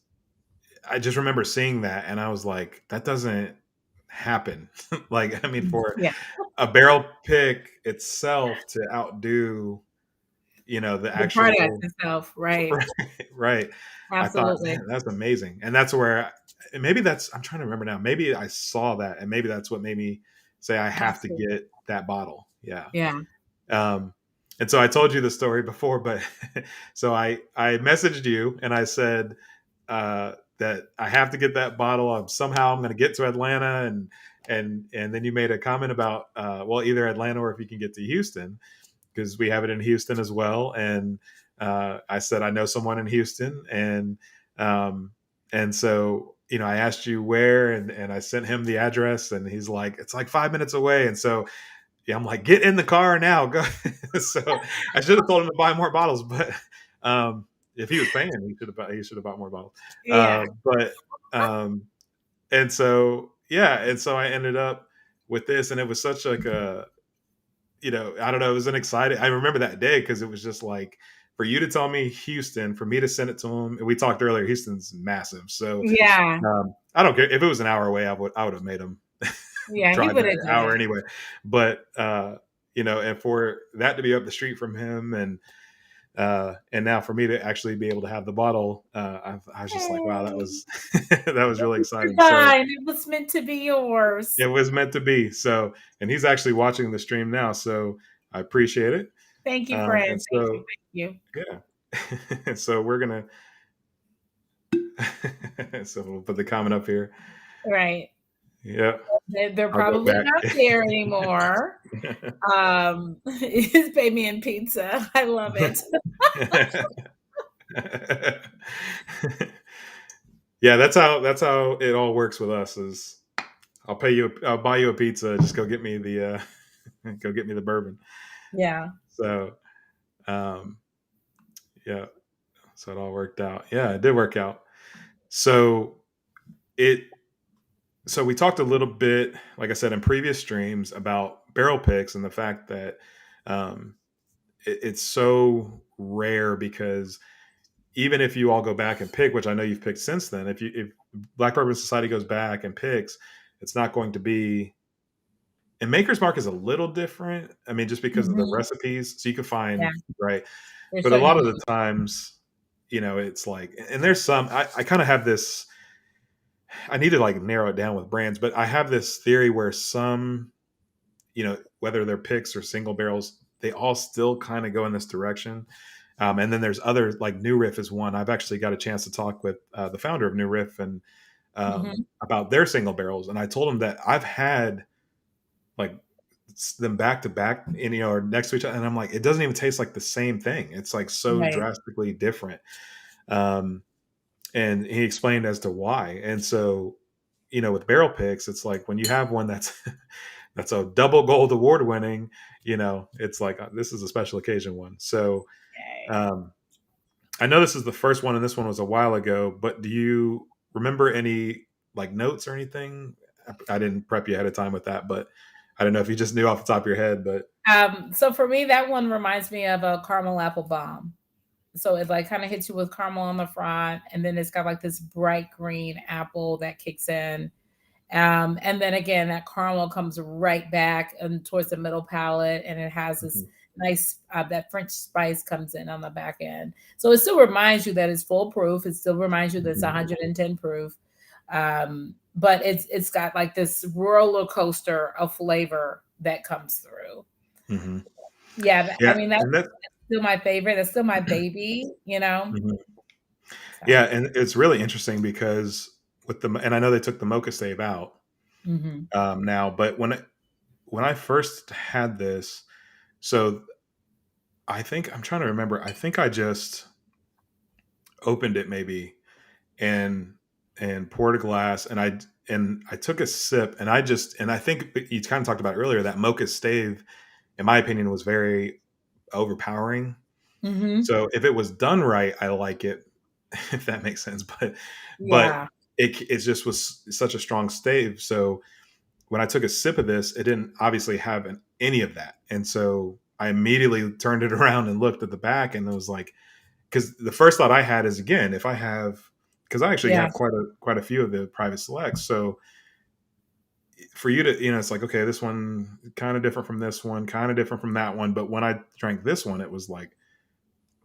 I just remember seeing that and I was like, that doesn't happen. Like, I mean, for yeah, a barrel pick itself to outdo, the the product actual itself, right? right, right. I thought, Absolutely. man, that's amazing, and that's where and maybe that's I'm trying to remember now. Maybe I saw that, and maybe that's what made me say I have to Absolutely. get that bottle. Yeah. Yeah. Um, and so I told you the story before, but so I messaged you and I said that I have to get that bottle. Somehow I'm going to get to Atlanta, and then you made a comment about well, either Atlanta or if you can get to Houston because we have it in Houston as well. And I said I know someone in Houston, um, and so I asked you where, and I sent him the address, and he's like, it's like 5 minutes away, and so yeah, I'm like, get in the car now, go. So I should have told him to buy more bottles, but um, if he was paying, he should have bought more bottles. Yeah. But and so yeah, and so I ended up with this, and it was such like a I don't know, it was an exciting. I remember that day because it was just like for you to tell me Houston, for me to send it to him. And we talked earlier, Houston's massive, so Yeah. I don't care if it was an hour away. I would have made him Yeah. He drive would that have did hour it. anyway. But and for that to be up the street from him, and now for me to actually be able to have the bottle, I was just like, wow, that Hey, was that was really exciting. So divine. It was meant to be yours. it was meant to be. So, and he's actually watching the stream now, so I appreciate it. Thank you, friend. And Thank you. so Thank you. yeah, so we're gonna so we'll put the comment up here. Right. Yeah, They're I'll go probably back. not there anymore. It's baby and pizza. I love it. Yeah, that's how it all works with us. Is I'll buy you a pizza. Just go get me the go get me the bourbon. Yeah. So um, yeah, so it all worked out. Yeah, it did work out. So it so we talked a little bit, like I said in previous streams, about barrel picks and the fact that um, it's so rare because even if you all go back and pick, which I know you've picked since then, if Black Bourbon Society goes back and picks, it's not going to be. And Maker's Mark is a little different. I mean, just because of the Mhm. recipes, so you can Yeah. find right. They're But a so lot of unique. the times, it's like, and there's some. I kind of have this. I need to like narrow it down with brands, but I have this theory where some, whether they're picks or single barrels, they all still kind of go in this direction. And then there's other like New Riff is one. I've actually got a chance to talk with the founder of New Riff and Mhm. about their single barrels, and I told him that I've had like them back to back, and or next to each other, and I'm like, it doesn't even taste like the same thing. It's like so Right. drastically different. Um, and he explained as to why. And so, with barrel picks, it's like when you have one that's that's a double gold award winning, it's like this is a special occasion one. So Okay. um, I know this is the first one, and this one was a while ago. But do you remember any like notes or anything? I didn't prep you ahead of time with that, but I don't know if you just knew off the top of your head. But So for me, that one reminds me of a caramel apple bomb. So it like kind of hits you with caramel on the front, and then it's got like this bright green apple that kicks in. And then again, that caramel comes right back and towards the middle palate, and it has this mhm, nice that French spice comes in on the back end. So it still reminds you that it's full proof. It still reminds you that it's mhm, 110 proof. Um, but it's got like this roller coaster of flavor that comes through. Hmm. Yeah, I Yeah, mean, that's and that. still my favorite. That's still my baby, you know? Mhm. So, Yeah, and it's really interesting because with the and I know they took the mocha stave out mhm. now, but when I first had this, so I think I'm trying to remember. I think I just opened it maybe and poured a glass, and I took a sip, and I think you kind of talked about earlier that mocha stave, in my opinion, was very overpowering. Mhm. So if it was done right, I like it, if that makes sense. But Yeah. it just was such a strong stave. So when I took a sip of this, it didn't obviously have any of that, and so I immediately turned it around and looked at the back, and it was like, because the first thought I had is, again, if I have, because I actually Yeah. have quite a few of the private selects, so for you to, it's like, okay, this one kind of different from this one, kind of different from that one, but when I drank this one, it was like,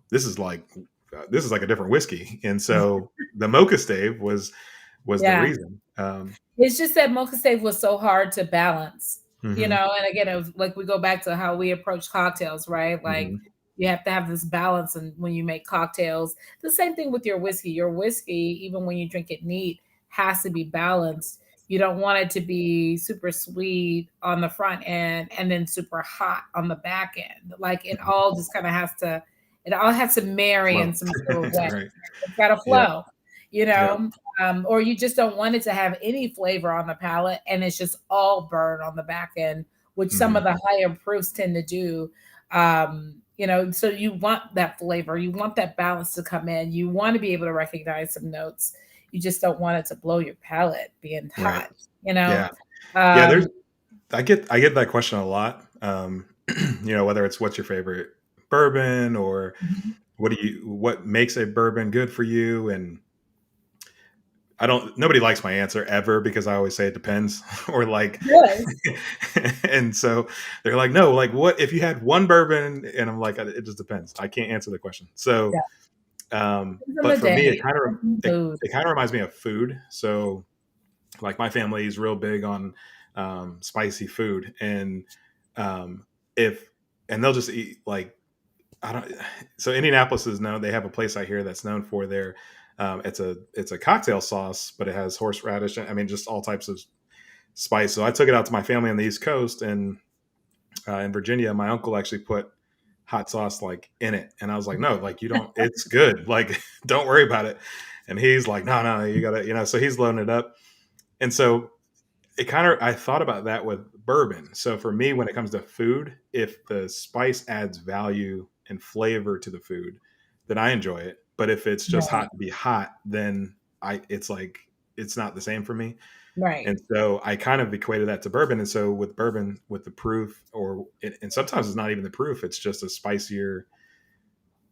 this is like this is like a different whiskey, and so the mocha stave was the Yeah. reason. It's just that mocha save was so hard to balance, you Hmm. know. And again, of like we go back to how we approach cocktails, right? Like Hmm. you have to have this balance, and when you make cocktails, the same thing with your whiskey. Your whiskey, even when you drink it neat, has to be balanced. You don't want it to be super sweet on the front end and then super hot on the back end. Like it all just kind of has to, it all has to marry Flow. in some sort of way. Right. It's got to Yeah. flow, you Yeah. know. Or you just don't want it to have any flavor on the palate and it's just all burn on the back end, which some Hmm. of the higher proofs tend to do. You know, so you want that flavor, you want that balance to come in, you want to be able to recognize some notes. You just don't want it to blow your palate being Right. hot, you know. Yeah. Yeah. There's Um, I get that question a lot. Whether it's what's your favorite bourbon, or what makes a bourbon good for you, and I don't nobody likes my answer ever because I always say it depends or like yes, and so they're like, no, like, what if you had one bourbon, and I'm like, it just depends. I can't answer the question. So yeah, depends on but the for me, day, depends on the mood. it kind of reminds me of food. So like my family is real big on spicy food, and um, if and they'll just eat like, I don't. So Indianapolis is known. They have a place out here that's known for their. It's a cocktail sauce, but it has horseradish. I mean, just all types of spice. So I took it out to my family on the East Coast, and in Virginia, my uncle actually put hot sauce like in it, and I was like, no, like, you don't. It's good. Like, don't worry about it. And he's like, no, no, you gotta, So he's loading it up, and so I thought about that with bourbon. So for me, when it comes to food, if the spice adds value and flavor to the food, then I enjoy it. But if it's just Right, hot to be hot, then it's like, it's not the same for me. right, And so I kind of equated that to bourbon. And so with bourbon, with the proof, and sometimes it's not even the proof, it's just a spicier,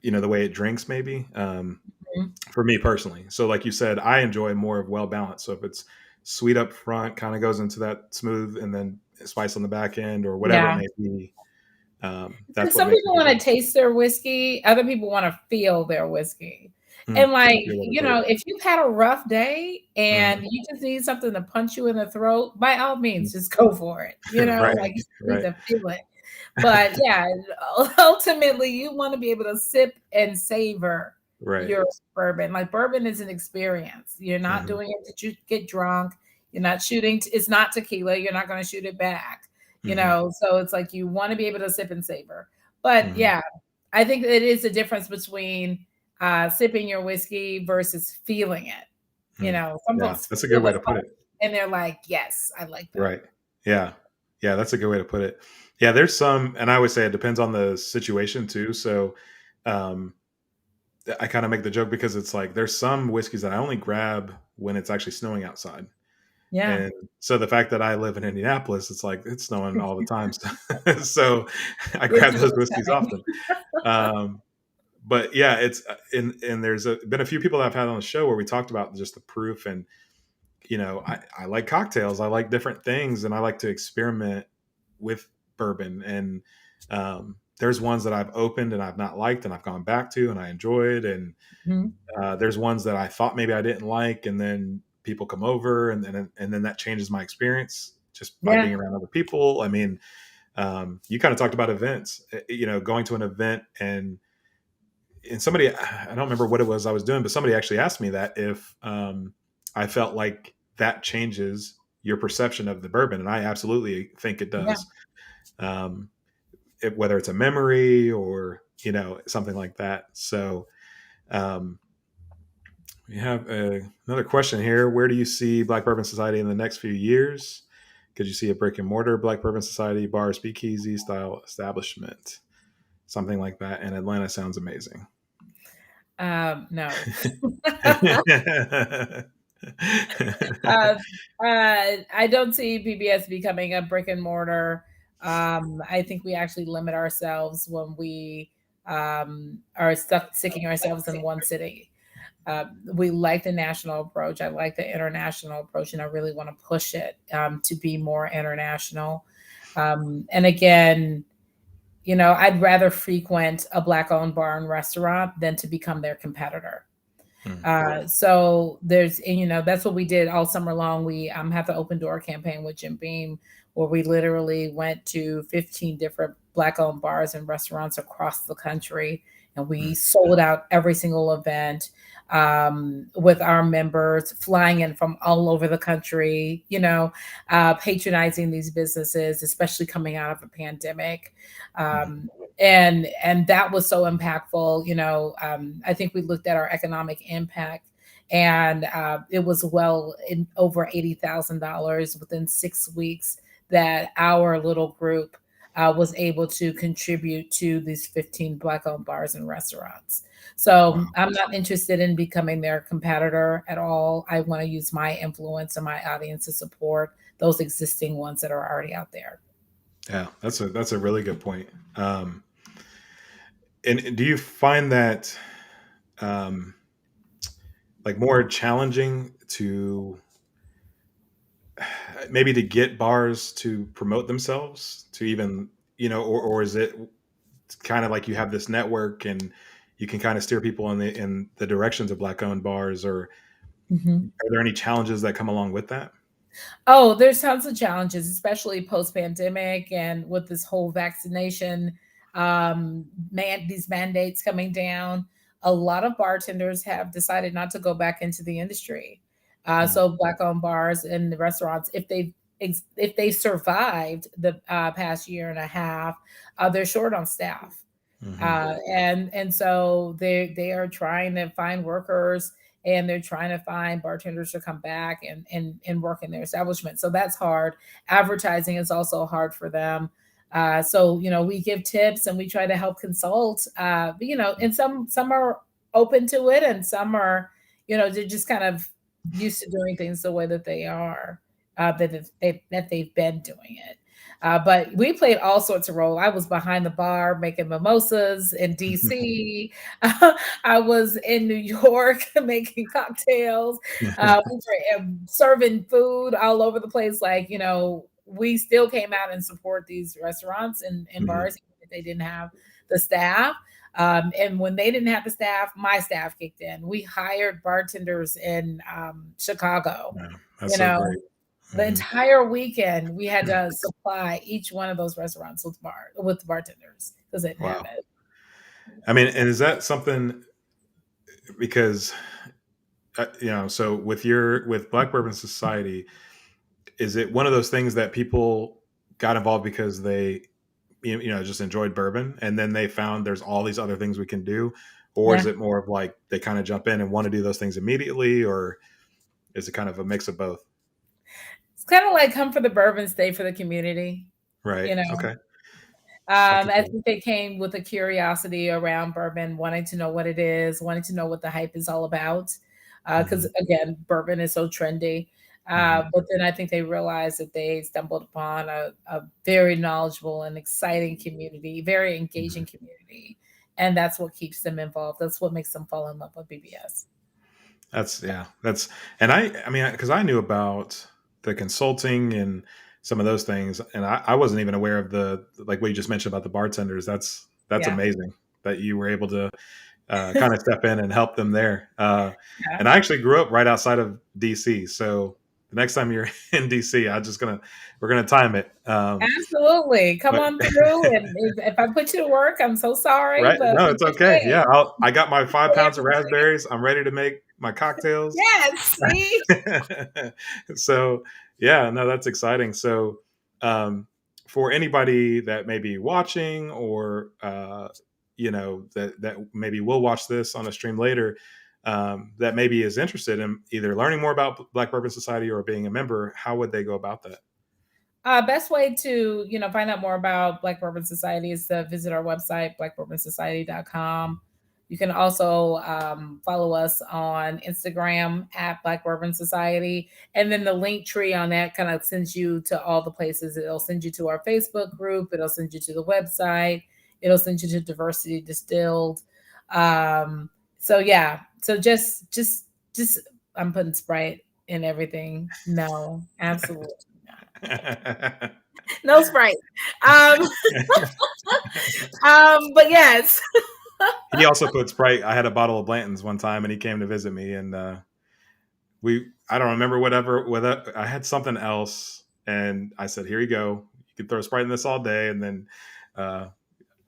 the way it drinks maybe. mhm. For me personally. So like you said, I enjoy more of well balanced. So if it's sweet up front, kind of goes into that smooth, and then spice on the back end, or whatever it Yeah. may be. That's Because what some makes it people good. want to taste their whiskey, other people want to feel their whiskey. And like, That's a good way to you put know, it. if you've had a rough day and Mhm. you just need something to punch you in the throat, by all means, just go for it. You know, Right. like you need Right. to feel it. But yeah, ultimately, you want to be able to sip and savor Right. your bourbon. Like bourbon is an experience. You're not Hmm. doing it to get drunk. You're not shooting. It's not tequila. You're not going to shoot it back. You Hmm. know, so it's like you want to be able to sip and savor. But Hmm. yeah, I think it is a difference between sipping your whiskey versus feeling it. You Mm. know, some Yeah, folks that's a good feel way the to put punch it. and they're like, yes, I like that. Right. Yeah. Yeah, that's a good way to put it. Yeah, there's some, and I always say it depends on the situation too. So, um, I kind of make the joke because it's like there's some whiskeys that I only grab when it's actually snowing outside. Yeah. And so the fact that I live in Indianapolis, it's like it's snowing all the time. So I grab Winter those is whiskeys coming. often. Um, but yeah, it's and there's been a few people that I've had on the show where we talked about just the proof, and I like cocktails, I like different things, and I like to experiment with bourbon. And there's ones that I've opened and I've not liked, and I've gone back to and I enjoyed, and Mhm. there's ones that I thought maybe I didn't like, and then people come over, and then that changes my experience just by Yeah. being around other people. I mean, you kind of talked about events, going to an event, and somebody, I don't remember what it was I was doing, but somebody actually asked me that if I felt like that changes your perception of the bourbon, and I absolutely think it Yeah. does. Um, Whether it's a memory or something like that. So um, we have another question here. Where do you see Black Bourbon Society in the next few years? Could you see a brick and mortar Black Bourbon Society bar, speakeasy style establishment? Something like that in Atlanta sounds amazing. No. Uh, I don't see BBS becoming a brick and mortar. I think we actually limit ourselves when we are stuck sticking ourselves in one city. We like the national approach. I like the international approach, and I really want to push it to be more international. And again, I'd rather frequent a Black owned bar and restaurant than to become their competitor. Hmm. So there's, and that's what we did all summer long. We have the open door campaign with Jim Beam, where we literally went to 15 different Black owned bars and restaurants across the country, and we Hmm. sold out every single event with our members flying in from all over the country, patronizing these businesses, especially coming out of a pandemic. Hmm. Um, and that was so impactful. I think we looked at our economic impact, and it was well in over $80,000 within 6 weeks that our little group was able to contribute to these 15 Black owned bars and restaurants. So Wow. I'm not interested in becoming their competitor at all. I want to use my influence and my audience to support those existing ones that are already out there. Yeah, that's a really good point. And do you find that um, like more challenging to maybe to get bars to promote themselves to even or is it kind of like you have this network and you can kind of steer people in the directions of black owned bars, or Mhm. are there any challenges that come along with that? Oh, there's tons of challenges, especially post-pandemic and with this whole vaccination, these mandates coming down. A lot of bartenders have decided not to go back into the industry. Mm. So Black-owned bars and the restaurants, if they survived the past year and a half, they're short on staff. Hmm. And so they are trying to find workers, and they're trying to find bartenders to come back and work in their establishment. So that's hard. Advertising is also hard for them. So we give tips and we try to help consult. But, and some are open to it, and some are, they're just kind of used to doing things the way that they are, that they've been doing it. But we played all sorts of roles. I was behind the bar making mimosas in DC. I was in New York making cocktails. We were serving food all over the place. Like, we still came out and support these restaurants and Hmm. bars even if they didn't have the staff. And when they didn't have the staff, my staff kicked in. We hired bartenders in Chicago. Yeah, that's You so know, great. the Hmm. entire weekend, we had to supply each one of those restaurants with bartenders because they didn't have Wow. it. I mean, and is that something, because so with Black Bourbon Society, is it one of those things that people got involved because they just enjoyed bourbon, and then they found there's all these other things we can do, or is Yeah. it more of like they kind of jump in and want to do those things immediately, or is it kind of a mix of both? It's kind of like come for the bourbon, stay for the community. Right. You know, Okay. I can I see. think they came with a curiosity around bourbon, wanting to know what it is, wanting to know what the hype is all about. Because Hmm. again, bourbon is so trendy. Hmm. But then I think they realized that they stumbled upon a very knowledgeable and exciting community, very engaging Hmm. community. And that's what keeps them involved. That's what makes them fall in love with BBS. That's yeah. That's and I mean, because I knew about the consulting and some of those things, and I wasn't even aware of the like what you just mentioned about the bartenders. That's Yeah. amazing that you were able to kind of step in and help them there. Yeah. And I actually grew up right outside of DC, so the next time you're in DC, we're gonna time it. Absolutely. Come But on through. And if I put you to work, I'm so sorry, right, but no, we it's okay. understand. Yeah, I got my We five say pounds of everything. raspberries. I'm ready to make my cocktails. Yes. See? So yeah, no, that's exciting. So um, for anybody that may be watching, or that maybe will watch this on a stream later, that maybe is interested in either learning more about Black Bourbon Society or being a member, how would they go about that? Best way to, find out more about Black Bourbon Society is to visit our website, blackbourbonsociety.com. You can also follow us on Instagram at Black Bourbon Society. And then the link tree on that kind of sends you to all the places. It'll send you to our Facebook group. It'll send you to the website. It'll send you to Diversity Distilled. So yeah. So just I'm putting Sprite in everything. No, absolutely not. No Sprite. Um, but yes. He also put Sprite. I had a bottle of Blanton's one time, and he came to visit me, and I don't remember whether I had something else, and I said, "Here you go. You can throw Sprite in this all day." And then uh,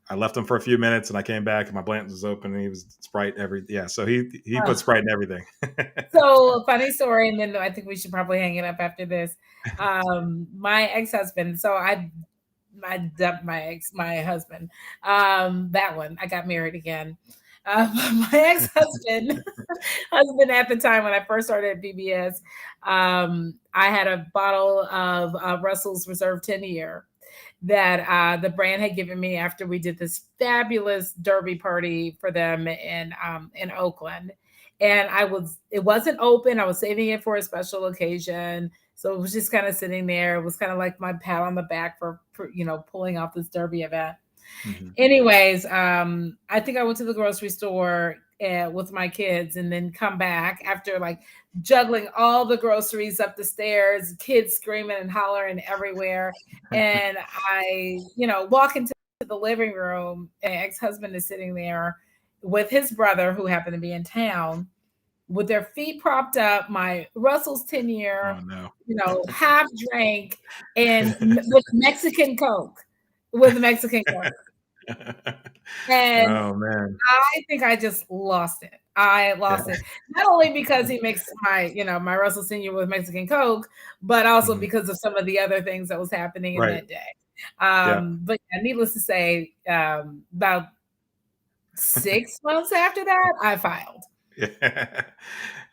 I left him for a few minutes, and I came back, and my Blanton's was open, and he was Sprite every yeah. So he put Sprite in everything. So funny story, and then I think we should probably hang it up after this. My ex-husband, so I dumped my husband. That one, I got married again. My husband at the time when I first started at BBS, I had a bottle of Russell's Reserve 10-year that the brand had given me after we did this fabulous derby party for them in Oakland. And it wasn't open. I was saving it for a special occasion. So it was just kind of sitting there. It was kind of like my pat on the back for pulling off this derby event. Mm-hmm. Anyways, I think I went to the grocery store with my kids and then come back after like juggling all the groceries up the stairs, kids screaming and hollering everywhere. And I, walk into the living room, and ex-husband is sitting there with his brother who happened to be in town with their feet propped up, my Russell's 10-year, Oh no. half drank and with Mexican Coke, with Mexican Coke. And Oh man. I think I just lost it. I lost it. Not only because he makes my Russell Senior with Mexican Coke, but also Mm-hmm. because of some of the other things that was happening in Right. that day. Yeah. But yeah, needless to say, about 6 months after that, I filed. Yeah.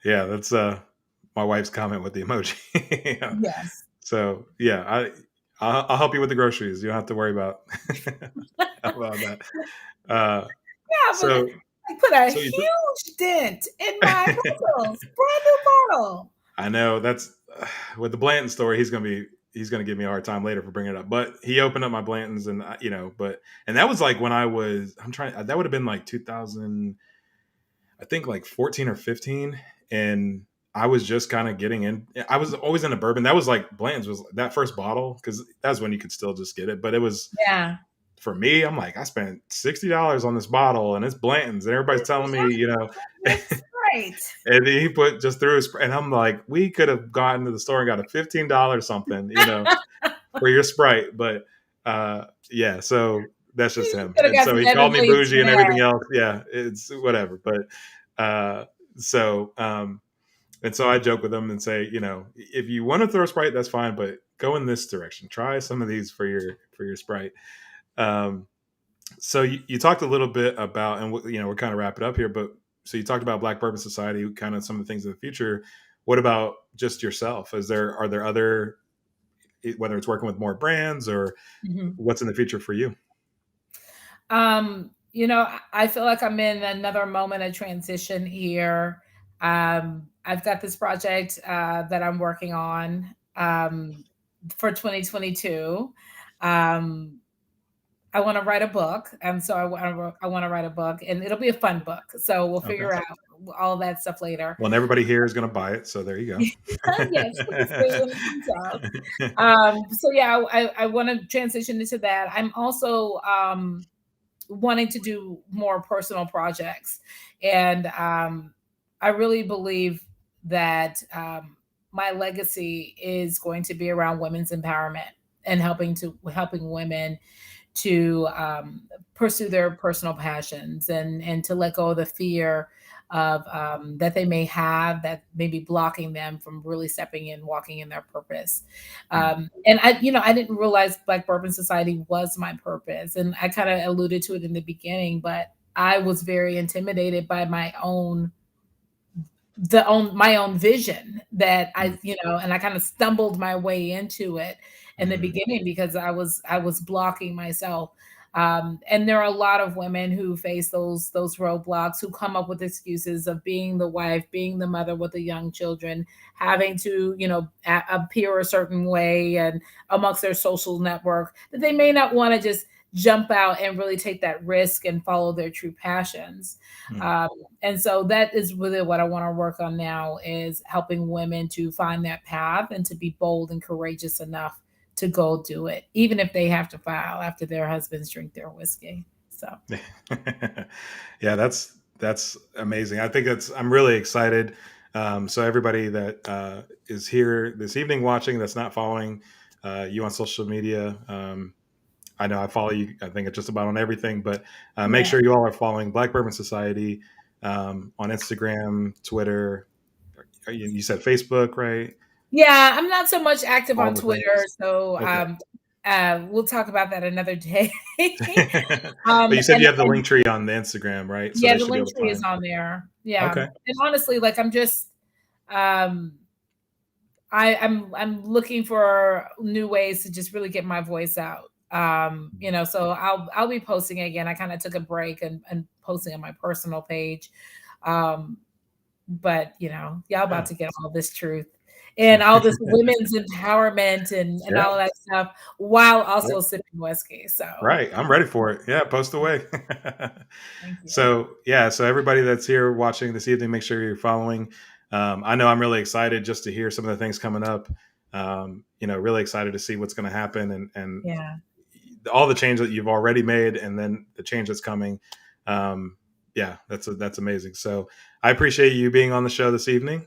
Yeah. That's my wife's comment with the emoji. Yeah. Yes. So yeah, I'll help you with the groceries. You don't have to worry about about that. Uh, Yeah, but so I put a so you took huge dent in my bottles, brand new bottle. I know that's with the Blanton story. He's gonna give me a hard time later for bringing it up. But he opened up my Blantons, and and that was like when that would have been like 2000, I think like 14 or 15, and I was just kind of getting in. I was always into bourbon. That was like Blanton's was that first bottle because that's when you could still just get it. But it was Yeah. for me. I'm like, I spent $60 on this bottle, and it's Blanton's, and everybody's telling me, It's great. and he put just through his, and I'm like, we could have gotten to the store and got a $15 something, for your Sprite, but yeah, so that's just You him, could have and got so some he called me Everglades bougie and everything Red. else. Yeah, it's whatever, but so and so I joke with him and say, if you want to throw Sprite, that's fine, but go in this direction. Try some of these for your Sprite. Um, so you talked a little bit about, and we're kind of wrapping up here, but so you talked about Black Bourbon Society, kind of some of the things in the future. What about just yourself? Are there other, whether it's working with more brands or Mhm. what's in the future for you? I feel like I'm in another moment of transition here. I've got this project that I'm working on for 2022. Um, I want to write a book, and so I want to write a book, and it'll be a fun book. So we'll Okay. figure out all that stuff later. Well, and everybody here is going to buy it, so there you Yes, we'll see when it comes out. go. So yeah, I want to transition into that. I'm also wanting to do more personal projects. And I really believe that my legacy is going to be around women's empowerment and helping women to pursue their personal passions and to let go of the fear of that they may have that may be blocking them from really stepping in, walking in their purpose. Mm, And I didn't realize Black Bourbon Society was my purpose, and I kind of alluded to it in the beginning, but I was very intimidated by my own vision that mm, and I kind of stumbled my way into it in the mhm, beginning because I was blocking myself. And there are a lot of women who face those roadblocks, who come up with excuses of being the wife, being the mother with the young children, having to appear a certain way and amongst their social network, that they may not want to just jump out and really take that risk and follow their true passions. mm. um, and so that is really what I want to work on now, is helping women to find that path and to be bold and courageous enough to go do it, even if they have to file after their husbands drink their whiskey. So Yeah, that's amazing. I think I'm really excited. So everybody that is here this evening watching, that's not following you on social media, I know I follow you. I think it's just about on everything, but make yeah. sure you all are following Black Bourbon Society on Instagram, Twitter. You said Facebook, right? Yeah, I'm not so much active All on the Twitter, things. so Okay. we'll talk about that another day. But you said And you have the link tree on the Instagram, right? So yeah, they the should be link able to tree is find. on there. Yeah, Okay. and honestly, like um, I'm looking for new ways to just really get my voice out. So I'll be posting again. I kind of took a break and posting on my personal page. Um, but y'all about Yeah. to get all this truth and all this women's empowerment and Yeah. all of that stuff while also Yep. sipping whiskey. So Right. I'm ready for it. Yeah. Post away. thank you. So yeah. So everybody that's here watching this evening, make sure you're following. I know I'm really excited just to hear some of the things coming up. Really excited to see what's going to happen and Yeah. all the change that you've already made, and then the change that's coming. Yeah, that's amazing. So I appreciate you being on the show this evening.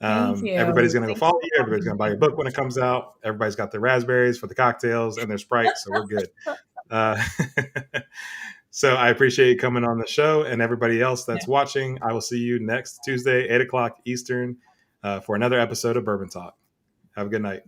Thank Everybody's you. going to go Thank you follow for you. Everybody's having going to buy me. your book when it comes out. Everybody's got their raspberries for the cocktails and their Sprite, so we're good. Uh, so I appreciate you coming on the show, and everybody else Yeah. that's watching. I will see you next Tuesday, 8 o'clock Eastern, for another episode of Bourbon Talk. Have a good night.